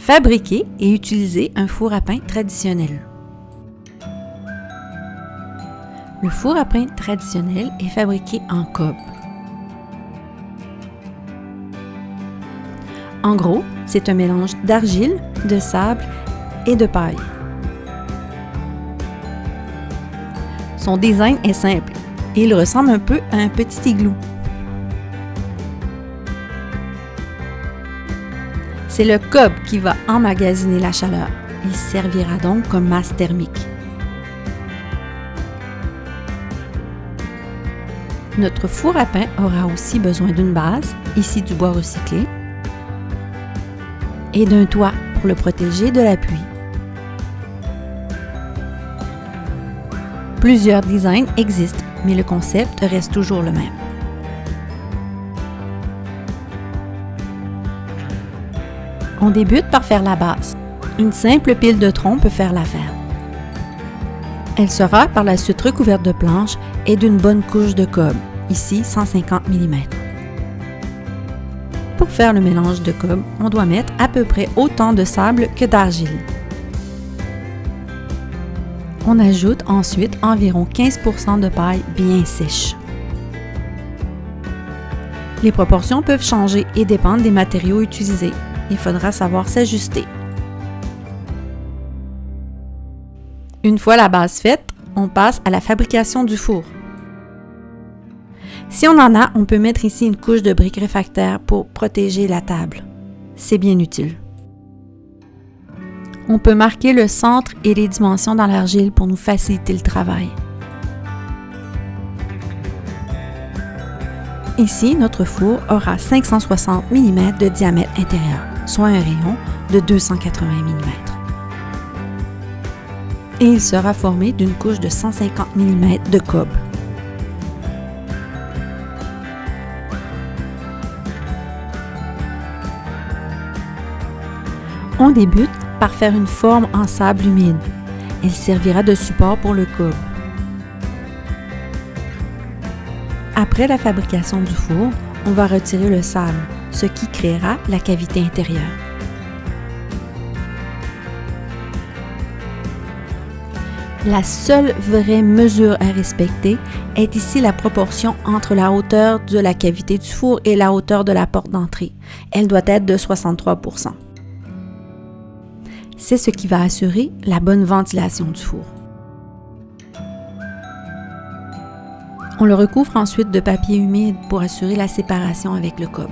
Fabriquer et utiliser un four à pain traditionnel. Le four à pain traditionnel est fabriqué en cob. En gros, c'est un mélange d'argile, de sable et de paille. Son design est simple et il ressemble un peu à un petit igloo. C'est le cob qui va emmagasiner la chaleur. Il servira donc comme masse thermique. Notre four à pain aura aussi besoin d'une base, ici du bois recyclé, et d'un toit pour le protéger de la pluie. Plusieurs designs existent, mais le concept reste toujours le même. On débute par faire la base. Une simple pile de troncs peut faire l'affaire. Elle sera par la suite recouverte de planches et d'une bonne couche de cob, ici 150 mm. Pour faire le mélange de cob, on doit mettre à peu près autant de sable que d'argile. On ajoute ensuite environ 15% de paille bien sèche. Les proportions peuvent changer et dépendre des matériaux utilisés. Il faudra savoir s'ajuster. Une fois la base faite, on passe à la fabrication du four. Si on en a, on peut mettre ici une couche de briques réfractaires pour protéger la table. C'est bien utile. On peut marquer le centre et les dimensions dans l'argile pour nous faciliter le travail. Ici, notre four aura 560 mm de diamètre intérieur, soit un rayon de 280 mm. Et il sera formé d'une couche de 150 mm de cob. On débute par faire une forme en sable humide. Elle servira de support pour le cob. Après la fabrication du four, on va retirer le sable, ce qui créera la cavité intérieure. La seule vraie mesure à respecter est ici la proportion entre la hauteur de la cavité du four et la hauteur de la porte d'entrée. Elle doit être de 63%. C'est ce qui va assurer la bonne ventilation du four. On le recouvre ensuite de papier humide pour assurer la séparation avec le cob.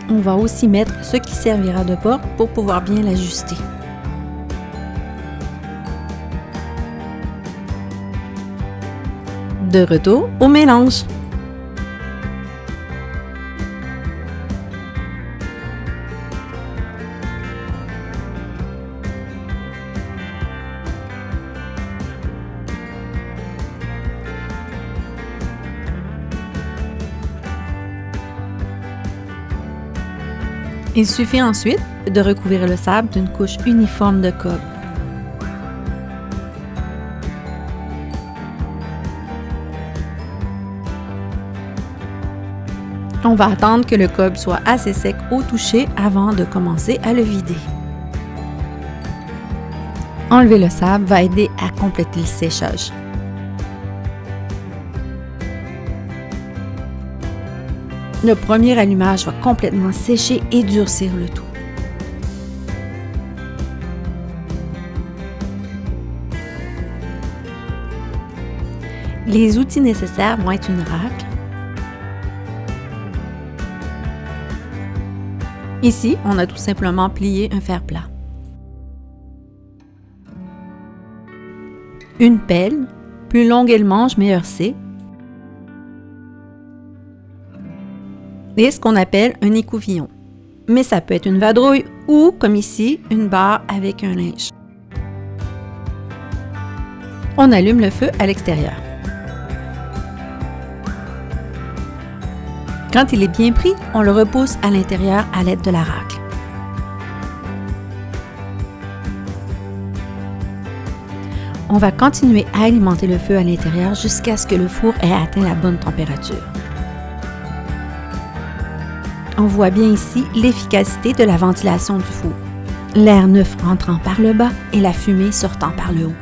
On va aussi mettre ce qui servira de porte pour pouvoir bien l'ajuster. De retour au mélange. Il suffit ensuite de recouvrir le sable d'une couche uniforme de cob. On va attendre que le cob soit assez sec au toucher avant de commencer à le vider. Enlever le sable va aider à compléter le séchage. Le premier allumage va complètement sécher et durcir le tout. Les outils nécessaires vont être une raclée. Ici, on a tout simplement plié un fer plat. Une pelle, plus longue est le manche, meilleur c'est. Et ce qu'on appelle un écouvillon. Mais ça peut être une vadrouille ou, comme ici, une barre avec un linge. On allume le feu à l'extérieur. Quand il est bien pris, on le repousse à l'intérieur à l'aide de la raclée. On va continuer à alimenter le feu à l'intérieur jusqu'à ce que le four ait atteint la bonne température. On voit bien ici l'efficacité de la ventilation du four. L'air neuf rentrant par le bas et la fumée sortant par le haut.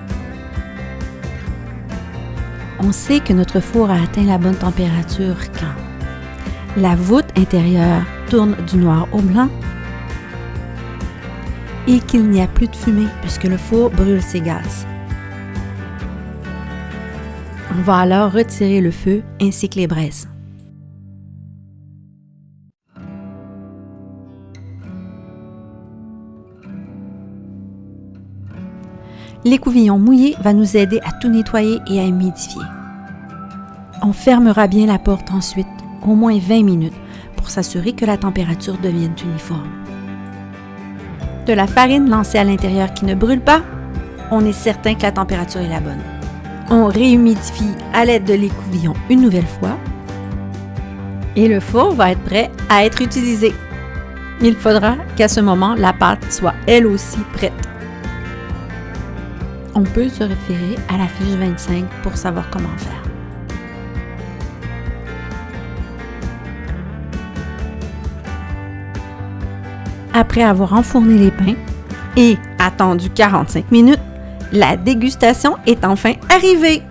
On sait que notre four a atteint la bonne température quand la voûte intérieure tourne du noir au blanc et qu'il n'y a plus de fumée puisque le four brûle ses gaz. On va alors retirer le feu ainsi que les braises. L'écouvillon mouillé va nous aider à tout nettoyer et à humidifier. On fermera bien la porte ensuite, au moins 20 minutes, pour s'assurer que la température devienne uniforme. De la farine lancée à l'intérieur qui ne brûle pas, on est certain que la température est la bonne. On réhumidifie à l'aide de l'écouvillon une nouvelle fois et le four va être prêt à être utilisé. Il faudra qu'à ce moment, la pâte soit elle aussi prête. On peut se référer à la fiche 25 pour savoir comment faire. Après avoir enfourné les pains et attendu 45 minutes, la dégustation est enfin arrivée!